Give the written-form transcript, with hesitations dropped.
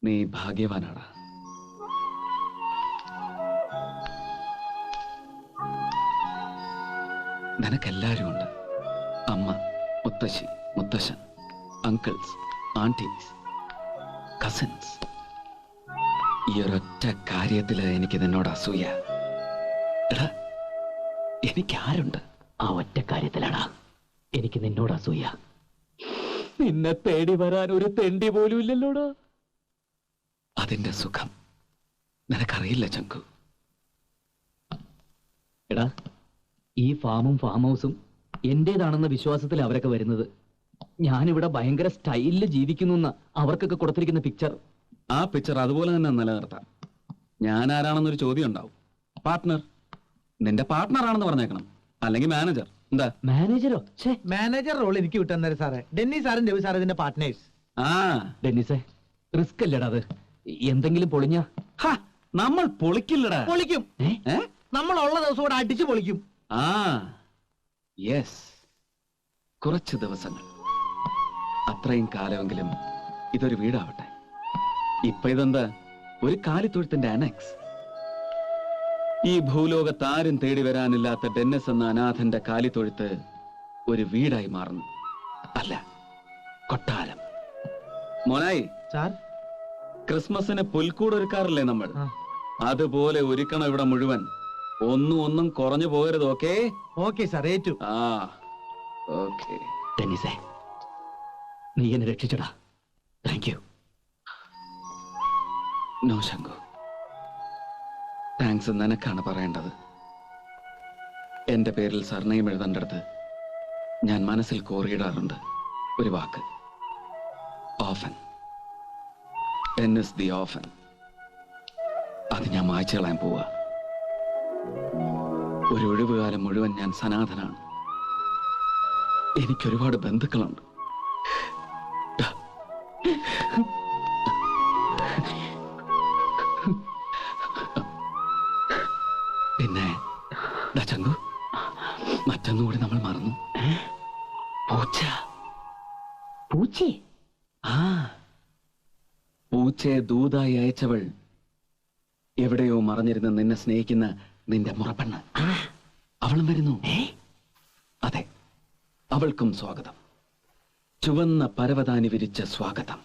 നീ ഭാഗ്യവാനാടാ. നിനക്കെല്ലാരും ഉണ്ട്. അമ്മ, മുത്തശ്ശി, മുത്തശ്ശൻ, അങ്കിൾസ്, ആന്റീസ്, കസിൻസ്. ഈ ഒരൊറ്റ കാര്യത്തില് എനിക്ക് നിന്നോട് അസൂയ. എടാ, എനിക്കാരുണ്ട്? ആ ഒറ്റ കാര്യത്തിലാടാ എനിക്ക് നിന്നോട് അസൂയ. നിന്നെ തേടി വരാൻ ഒരു തെണ്ടി പോലും ഇല്ലല്ലോടാ. അതിന്റെ സുഖം നിനക്കറിയില്ല ചങ്കു. എടാ, ഈ ഫാമും ഫാം ഹൗസും എന്റേതാണെന്ന വിശ്വാസത്തിൽ അവരൊക്കെ വരുന്നത്. ഞാനിവിടെ ഭയങ്കര സ്റ്റൈലില് ജീവിക്കുന്നു അവർക്കൊക്കെ കൊടുത്തിരിക്കുന്ന പിക്ചർ. ആ പിക്ചർ അതുപോലെ തന്നെ നിലനിർത്താം. ഞാൻ ആരാണെന്നൊരു ചോദ്യം ഉണ്ടാവും. പാർട്ട്ണർ, നിന്റെ പാർട്ട്ണർ ആണെന്ന് പറഞ്ഞേക്കണം, അല്ലെങ്കിൽ മാനേജർ. എന്താ? മാനേജരോ? മാനേജർ റോൾ എനിക്ക് വിട്ടുതന്നേരം സാറേ. ഡെന്നി സാറും രവി സാർ ഇതിന്റെ പാർട്ട്നേഴ്സ്. ആ ഡെന്നിസേ, റിസ്ക് അല്ലടാ അത്. എന്തെങ്കിലും പൊളിഞ്ഞ നമ്മൾ പൊളിക്കില്ലടാ. പൊളിക്കും. നമ്മൾ ഉള്ള ദിവസം കൂടെ അടിച്ചു പൊളിക്കും. ആ യെസ്, കുറച്ച് ദിവസങ്ങൾ, അത്രയും കാലമെങ്കിലും ഇതൊരു വീടാവട്ടെ. ഇപ്പൊ ഇതെന്താ, ഒരു കാലിത്തൊഴുത്തിന്റെ അനക്സ്. ഈ ഭൂലോകത്ത് ആരും തേടി വരാനില്ലാത്ത ഡെന്നിസ് എന്ന അനാഥന്റെ കാലിത്തൊഴുത്ത് ഒരു വീടായി മാറുന്നു. അല്ല, കൊട്ടാരം. മോനായി, സാർ, ക്രിസ്മസിന് പുൽക്കൂട് ഒരുക്കാറില്ലേ നമ്മൾ? അതുപോലെ ഒരുക്കണം ഇവിടെ മുഴുവൻ. ഒന്നും കുറഞ്ഞു പോകരുത്. ഓക്കേ? ഓക്കെ സാർ, ഏറ്റു. ആ ഓക്കേ. ഡെന്നിസേ, നീ എന്നെ രക്ഷിച്ചടാ. Thank you. No Shanku, thanks നിനക്കാണ് പറയേണ്ടത്. എന്റെ പേരിൽ സർനെയിം എഴുതേണ്ടടുത്ത് ഞാൻ മനസ്സിൽ കോറിയിടാറുണ്ട് ഒരു വാക്ക്: ഓഫൻ. Dennis the orphan. അത് ഞാൻ മായ്ച്ചു കളയാൻ പോവാ. ഒരു ഒഴിവുകാലം മുഴുവൻ ഞാൻ സനാഥനാണ്. എനിക്കൊരുപാട് ബന്ധുക്കളുണ്ട്. പിന്നെ ചങ്കു, മറ്റൊന്നുകൂടി നമ്മൾ മറന്നു. പൂച്ച. പൂച്ചേ? ആ, പൂച്ചയെ ദൂതായി അയച്ചവൾ എവിടെയോ മറഞ്ഞിരുന്ന് നിന്നെ സ്നേഹിക്കുന്ന നിന്റെ മുറപ്പെണ്ണ്. അവളും വരുന്നു. അതെ, അവൾക്കും സ്വാഗതം. ചുവന്ന പരവതാനി വിരിച്ച സ്വാഗതം.